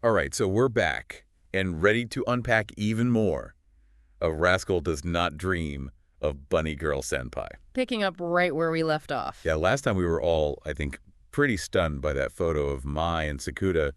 All right, so we're back and ready to unpack even more of Rascal Does Not Dream of Bunny Girl Senpai. Picking up right where we left off. Yeah, last time we were all, I think, pretty stunned by that photo of Mai and Sakuda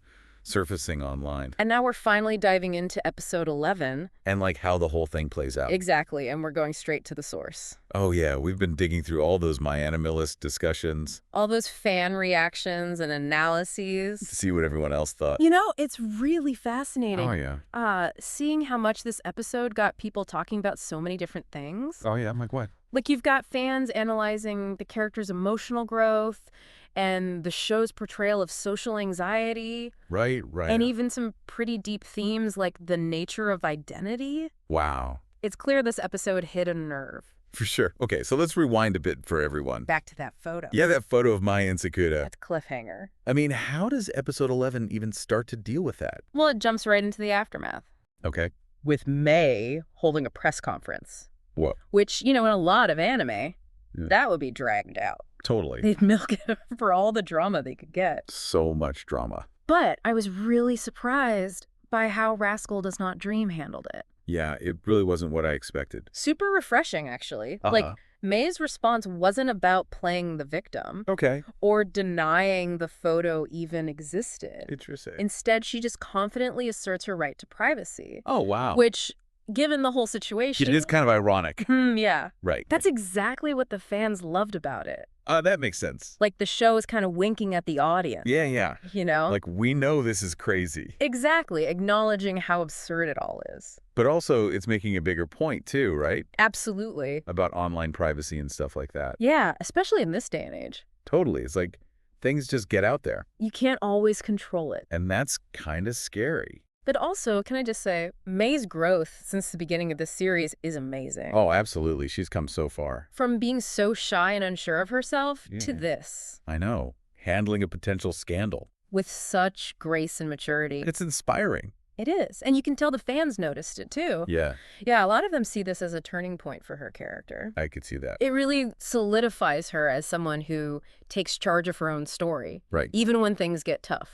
surfacing online. And now we're finally diving into episode 11. And like how the whole thing plays out. Exactly, and we're going straight to the source. Oh yeah, we've been digging through all those My Animalist discussions. All those fan reactions and analyses. To see what everyone else thought. You know, it's really fascinating. Oh yeah. Seeing how much this episode got people talking about so many different things. Oh yeah, I'm like what? Like you've got fans analyzing the character's emotional growth and the show's portrayal of social anxiety. Right. And even some pretty deep themes like the nature of identity. Wow. It's clear this episode hit a nerve. For sure. Okay, so let's rewind a bit for everyone. Back to that photo. Yeah, that photo of Mai and Sakuda. That's cliffhanger. I mean, how does episode 11 even start to deal with that? Well, it jumps right into the aftermath. Okay. With May holding a press conference. What? Which, you know, in a lot of anime, that would be dragged out. Totally. They'd milk it for all the drama they could get. So much drama. But I was really surprised by how Rascal Does Not Dream handled it. Yeah, it really wasn't what I expected. Super refreshing, actually. Like, May's response wasn't about playing the victim. Okay. Or denying the photo even existed. Interesting. Instead, she just confidently asserts her right to privacy. Oh, wow. Which, given the whole situation... It is kind of ironic. Yeah. Right. That's exactly what the fans loved about it. That makes sense. Like the show is kind of winking at the audience. Yeah. You know? Like, we know this is crazy. Exactly. Acknowledging how absurd it all is. But also, it's making a bigger point, too, right? Absolutely. About online privacy and stuff like that. Yeah, especially in this day and age. Totally. It's like, things just get out there. You can't always control it. And that's kind of scary. But also, can I just say, May's growth since the beginning of this series is amazing. Oh, absolutely. She's come so far. From being so shy and unsure of herself to this. I know. Handling a potential scandal. With such grace and maturity. It's inspiring. It is. And you can tell the fans noticed it, too. Yeah. Yeah, a lot of them see this as a turning point for her character. I could see that. It really solidifies her as someone who takes charge of her own story. Right. Even when things get tough.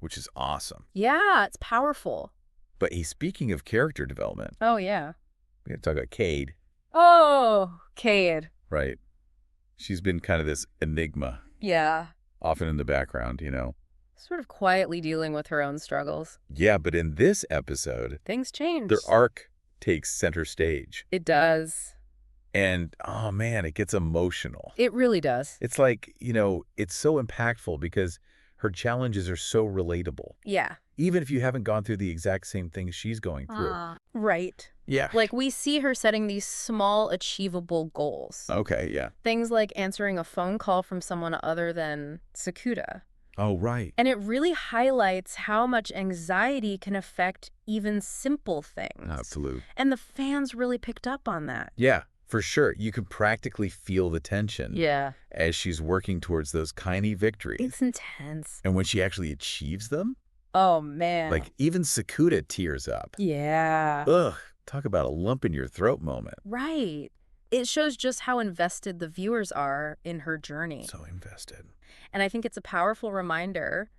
Which is awesome. Yeah, it's powerful. But speaking of character development. Oh, yeah. We got to talk about Cade. Oh, Cade. Right. She's been kind of this enigma. Yeah. Often in the background, you know. Sort of quietly dealing with her own struggles. Yeah, but in this episode, things change. Their arc takes center stage. It does. And, oh man, it gets emotional. It really does. It's like, you know, it's so impactful because her challenges are so relatable. Yeah. Even if you haven't gone through the exact same things she's going through. Right. Yeah. Like, we see her setting these small, achievable goals. Okay, yeah. Things like answering a phone call from someone other than Sakuda. Oh, right. And it really highlights how much anxiety can affect even simple things. Absolutely. And the fans really picked up on that. Yeah, for sure. You can practically feel the tension. Yeah. As she's working towards those tiny victories. It's intense. And when she actually achieves them. Oh, man. Like, even Sakuda tears up. Yeah. Ugh, talk about a lump in your throat moment. Right. It shows just how invested the viewers are in her journey. So invested. And I think it's a powerful reminder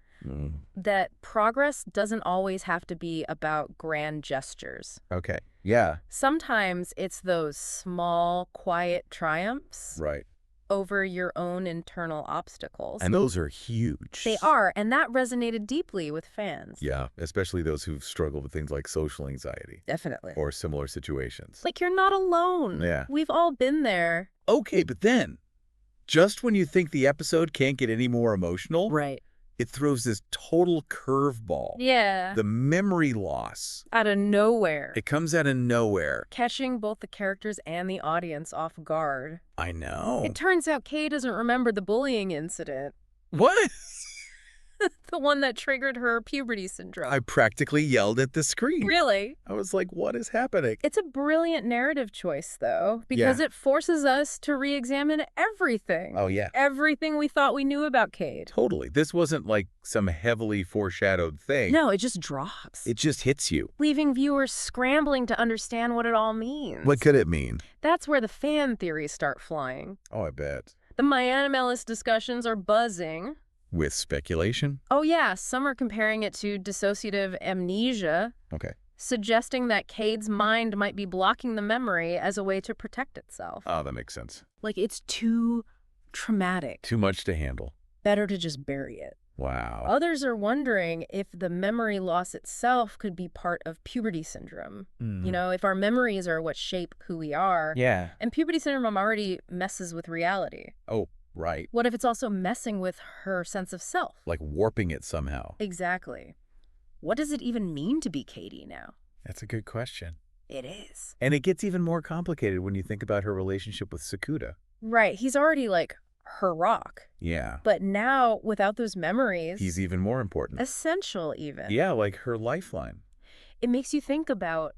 that progress doesn't always have to be about grand gestures. Okay. Yeah. Sometimes it's those small, quiet triumphs. Right. Over your own internal obstacles. And those are huge. They are, and that resonated deeply with fans. Yeah, especially those who've struggled with things like social anxiety. Definitely. Or similar situations. Like, you're not alone. Yeah. We've all been there. Okay, but then, just when you think the episode can't get any more emotional, right, it throws this total curveball. Yeah. The memory loss. Out of nowhere. It comes out of nowhere. Catching both the characters and the audience off guard. I know. It turns out Kay doesn't remember the bullying incident. What? The one that triggered her puberty syndrome. I practically yelled at the screen. Really? I was like, what is happening? It's a brilliant narrative choice, though, because it forces us to re-examine everything. Oh, yeah. Everything we thought we knew about Cade. Totally. This wasn't like some heavily foreshadowed thing. No, it just drops. It just hits you. Leaving viewers scrambling to understand what it all means. What could it mean? That's where the fan theories start flying. Oh, I bet. The My Animalist discussions are buzzing. With speculation? Oh yeah, some are comparing it to dissociative amnesia, Okay. suggesting that Cade's mind might be blocking the memory as a way to protect itself. Oh, that makes sense. Like, it's too traumatic. Too much to handle. Better to just bury it. Wow. Others are wondering if the memory loss itself could be part of puberty syndrome. You know, if our memories are what shape who we are. Yeah. And puberty syndrome already messes with reality. Oh, right. What if it's also messing with her sense of self? Like warping it somehow. Exactly. What does it even mean to be Katie now? That's a good question. It is. And it gets even more complicated when you think about her relationship with Sakuda. Right. He's already like her rock. Yeah. But now, without those memories, He's even more important. essential even. Yeah, like her lifeline. It makes you think about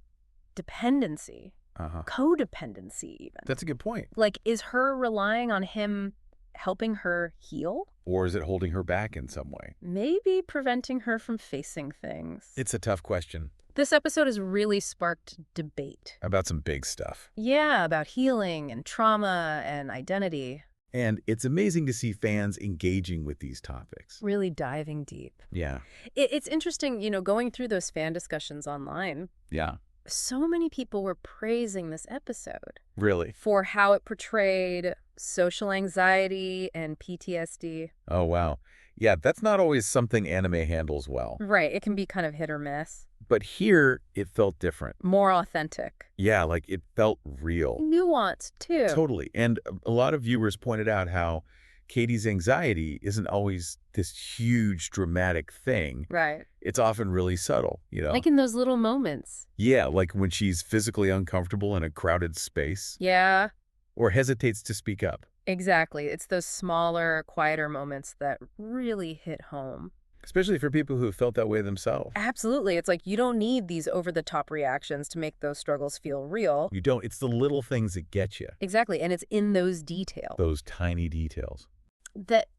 dependency, codependency even. That's a good point. Like, is her relying on him helping her heal? Or is it holding her back in some way? Maybe preventing her from facing things. It's a tough question. This episode has really sparked debate. About some big stuff. Yeah, about healing and trauma and identity. And it's amazing to see fans engaging with these topics. Really diving deep. Yeah. It's interesting, you know, going through those fan discussions online. Yeah. So many people were praising this episode Really? for how it portrayed social anxiety and PTSD. Oh, wow. Yeah, that's not always something anime handles well. Right. It can be kind of hit or miss. But here, it felt different. More authentic. Yeah, like it felt real. Nuanced, too. Totally. And a lot of viewers pointed out how Katie's anxiety isn't always this huge, dramatic thing. Right. It's often really subtle, you know? Like in those little moments. Yeah, like when she's physically uncomfortable in a crowded space. Yeah, Or hesitates to speak up. exactly. It's those smaller, quieter moments that really hit home. Especially for people who felt that way themselves. Absolutely. It's like you don't need these over-the-top reactions to make those struggles feel real. You don't. It's the little things that get you. Exactly. And it's in those details Those tiny details. that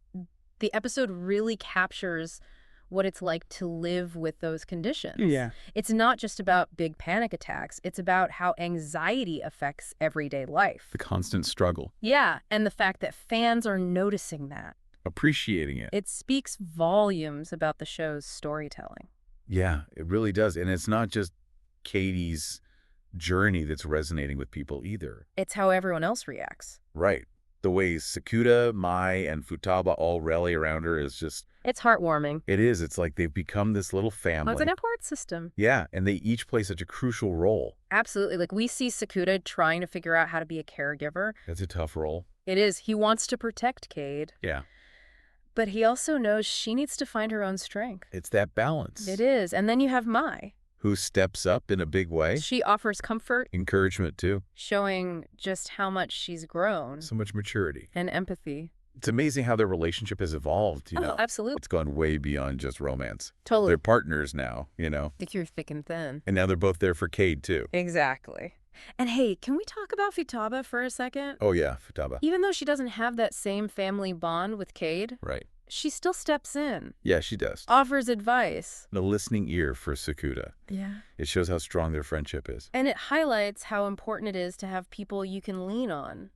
the episode really captures what it's like to live with those conditions. Yeah. It's not just about big panic attacks. It's about how anxiety affects everyday life. The constant struggle. Yeah, and the fact that fans are noticing that. Appreciating it. It speaks volumes about the show's storytelling. Yeah, it really does. And it's not just Katie's journey that's resonating with people either. It's how everyone else reacts. Right. The way Sakuda, Mai, and Futaba all rally around her is just... It's heartwarming. It is. It's like they've become this little family. Well, it's an support system. Yeah, and they each play such a crucial role. Absolutely. Like, we see Sakuda trying to figure out how to be a caregiver. That's a tough role. It is. He wants to protect Cade. Yeah. But he also knows she needs to find her own strength. It's that balance. It is. And then you have Mai. Who steps up in a big way. She offers comfort, Encouragement, too. showing just how much she's grown. So much maturity. And empathy. It's amazing how their relationship has evolved, you know. Oh, absolutely. It's gone way beyond just romance. Totally. They're partners now, you know. Think you're thick and thin. And now they're both there for Cade, too. Exactly. And hey, can we talk about Futaba for a second? Oh, yeah, Futaba. Even though she doesn't have that same family bond with Cade, Right. she still steps in, Yeah, she does. offers advice. The listening ear for Sakuda. Yeah. It shows how strong their friendship is. And it highlights how important it is to have people you can lean on,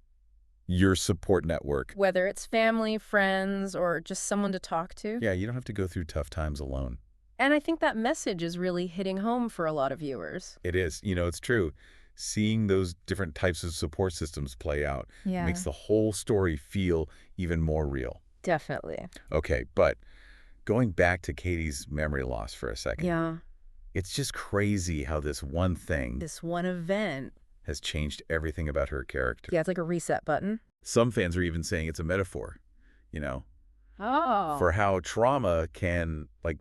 Your support network. whether it's family, friends, or just someone to talk to. Yeah, you don't have to go through tough times alone. And I think that message is really hitting home for a lot of viewers. It is. You know, it's true. Seeing those different types of support systems play out makes the whole story feel even more real. Definitely. Okay, but going back to Katie's memory loss for a second. Yeah. It's just crazy how this one thing This one event. has changed everything about her character. Yeah, it's like a reset button. Some fans are even saying it's a metaphor, you know, Oh. for how trauma can, like,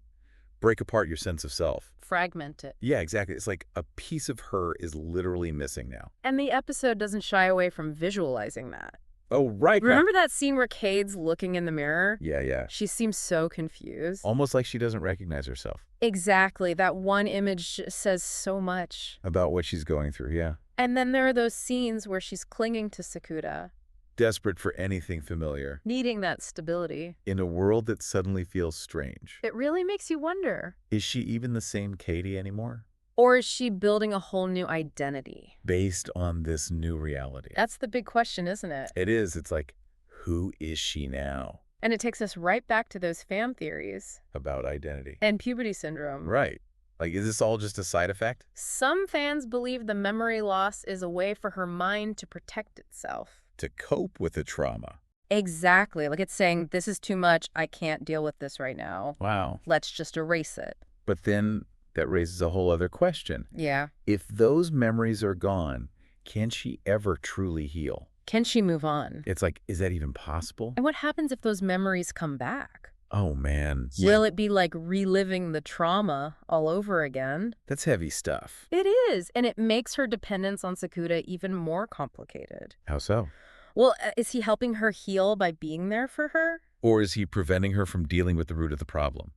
break apart your sense of self. Fragment it. Yeah, exactly. It's like a piece of her is literally missing now. And the episode doesn't shy away from visualizing that. Oh, right. Remember that scene where Cade's looking in the mirror? Yeah, yeah. She seems so confused. Almost like she doesn't recognize herself Exactly. That one image says so much. about what she's going through, yeah. And then there are those scenes where she's clinging to Sakuda, Desperate for anything familiar needing that stability. in a world that suddenly feels strange. It really makes you wonder. Is she even the same Katie anymore? Or is she building a whole new identity? Based on this new reality. That's the big question, isn't it? It is. It's like, who is she now? And it takes us right back to those fan theories. About identity. And puberty syndrome. Right. Like, is this all just a side effect? Some fans believe the memory loss is a way for her mind to protect itself. To cope with the trauma. Exactly. Like it's saying, this is too much. I can't deal with this right now. Wow. Let's just erase it. But then that raises a whole other question. Yeah. If those memories are gone, can she ever truly heal? Can she move on? It's like, is that even possible? And what happens if those memories come back? Oh, man. Will it be like reliving the trauma all over again? That's heavy stuff. It is, and it makes her dependence on Sakuda even more complicated. How so? Well, is he helping her heal by being there for her? Or is he preventing her from dealing with the root of the problem?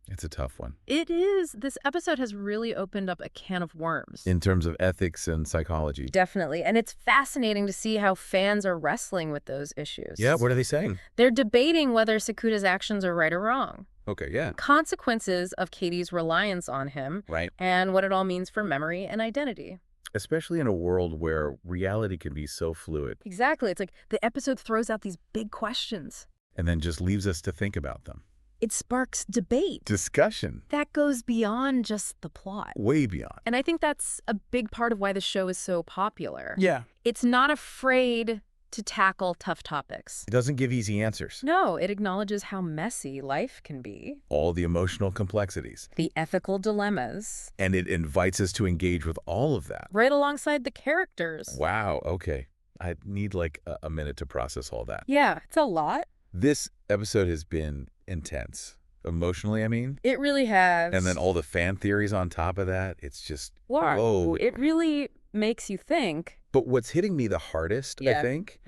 It's a tough one. It is. This episode has really opened up a can of worms. In terms of ethics and psychology. Definitely. And it's fascinating to see how fans are wrestling with those issues. Yeah, what are they saying? They're debating whether Sakuda's actions are right or wrong. Okay, yeah. Consequences of Katie's reliance on him. Right. And what it all means for memory and identity. Especially in a world where reality can be so fluid. Exactly. It's like the episode throws out these big questions. And then just leaves us to think about them. It sparks debate. Discussion. That goes beyond just the plot. Way beyond. And I think that's a big part of why the show is so popular. Yeah. It's not afraid to tackle tough topics. It doesn't give easy answers. No, it acknowledges how messy life can be. All the emotional complexities. The ethical dilemmas. And it invites us to engage with all of that. Right alongside the characters. Wow, okay. I need like a minute to process all that. Yeah, it's a lot. This episode has been intense. Emotionally, I mean. It really has. And then all the fan theories on top of that. It's just, wow. whoa. It really makes you think. But what's hitting me the hardest, I think,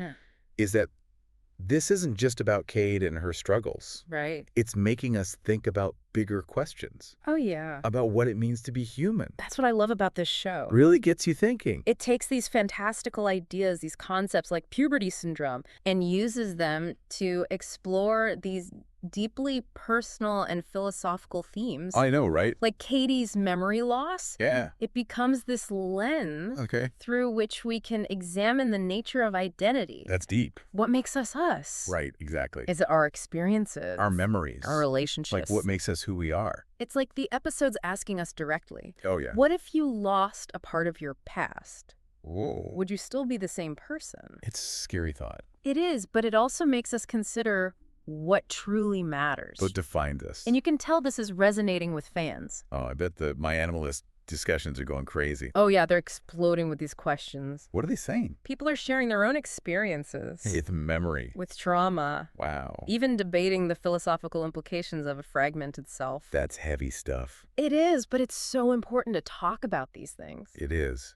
is that this isn't just about Cade and her struggles. Right. It's making us think about bigger questions. Oh, yeah. About what it means to be human. That's what I love about this show. Really gets you thinking. It takes these fantastical ideas, these concepts like puberty syndrome, and uses them to explore these deeply personal and philosophical themes. I know, right? Like Katie's memory loss. Yeah. It becomes this lens through which we can examine the nature of identity. That's deep. What makes us us? Right, exactly. Is it our experiences? Our memories. Our relationships. Like what makes us who we are. It's like the episode's asking us directly. Oh, yeah. What if you lost a part of your past? Whoa. Would you still be the same person? It's a scary thought. It is, but it also makes us consider what truly matters. What defines us. And you can tell this is resonating with fans. Oh, I bet the My Animalist discussions are going crazy. Oh, yeah, they're exploding with these questions. What are they saying? People are sharing their own experiences. With memory. With trauma. Wow. Even debating the philosophical implications of a fragmented self. That's heavy stuff. It is, but it's so important to talk about these things. It is.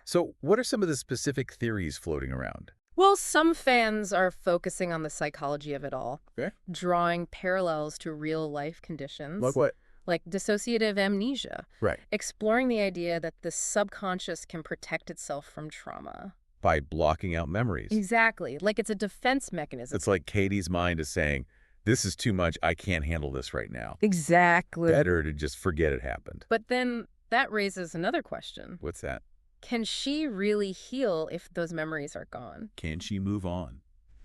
So what are some of the specific theories floating around? Well, some fans are focusing on the psychology of it all. Okay. Drawing parallels to real-life conditions. Like what? Like dissociative amnesia. Right. Exploring the idea that the subconscious can protect itself from trauma. By blocking out memories. Exactly. Like it's a defense mechanism. It's like Katie's mind is saying, this is too much. I can't handle this right now. Exactly. Better to just forget it happened. But then that raises another question. What's that? Can she really heal if those memories are gone? Can she move on?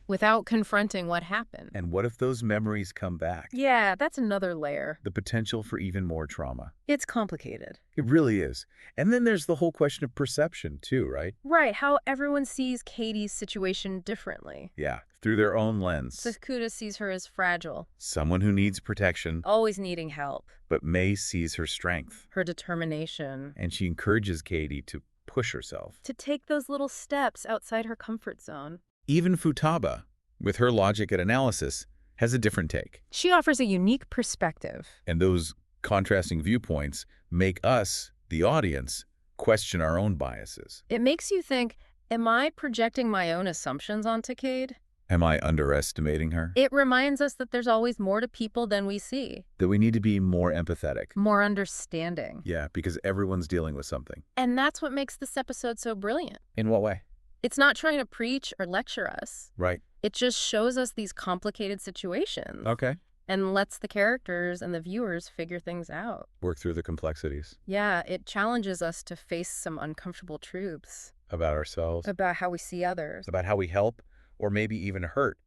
Without confronting what happened. And what if those memories come back? Yeah, that's another layer. The potential for even more trauma. It's complicated. It really is. And then there's the whole question of perception too, right? Right, how everyone sees Katie's situation differently. Yeah, through their own lens. Sakuda sees her as fragile. Someone who needs protection. Always needing help. But May sees her strength. Her determination. And she encourages Katie to push herself. To take those little steps outside her comfort zone. Even Futaba, with her logic and analysis, has a different take. She offers a unique perspective. And those contrasting viewpoints make us, the audience, question our own biases. It makes you think, am I projecting my own assumptions onto Cade? Am I underestimating her? It reminds us that there's always more to people than we see. That we need to be more empathetic. More understanding. Yeah, because everyone's dealing with something. And that's what makes this episode so brilliant. In what way? It's not trying to preach or lecture us. Right. It just shows us these complicated situations. Okay. And lets the characters and the viewers figure things out. Work through the complexities. Yeah, it challenges us to face some uncomfortable truths. About ourselves. About how we see others. About how we help or maybe even hurt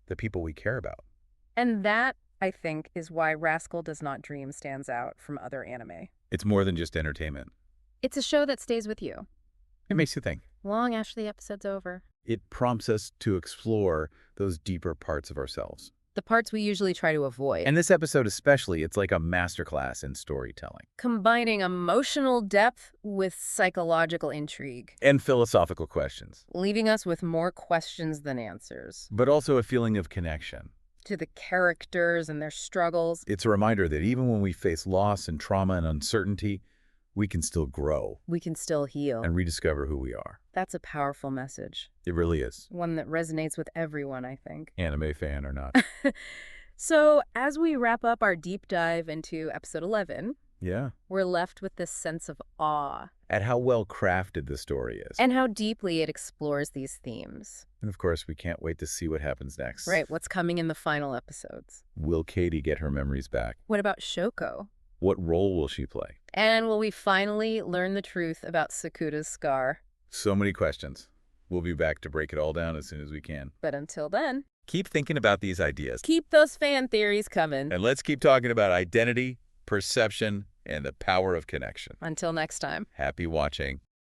the people we care about. And that, I think, is why Rascal Does Not Dream stands out from other anime. It's more than just entertainment. It's a show that stays with you It makes you think. long after the episode's over. It prompts us to explore those deeper parts of ourselves. The parts we usually try to avoid. And this episode especially, it's like a masterclass in storytelling. Combining emotional depth with psychological intrigue. And philosophical questions. Leaving us with more questions than answers. But also a feeling of connection. To the characters and their struggles. It's a reminder that even when we face loss and trauma and uncertainty, we can still grow. We can still heal. And rediscover who we are. That's a powerful message. It really is. One that resonates with everyone, I think. Anime fan or not. So, as we wrap up our deep dive into episode 11, Yeah. we're left with this sense of awe. At how well crafted the story is. And how deeply it explores these themes. And of course, we can't wait to see what happens next. Right, what's coming in the final episodes? Will Katie get her memories back? What about Shoko? What role will she play? And will we finally learn the truth about Sakuta's scar? So many questions. We'll be back to break it all down as soon as we can. But until then, Keep thinking about these ideas. keep those fan theories coming. And let's keep talking about identity, perception, and the power of connection. Until next time. Happy watching.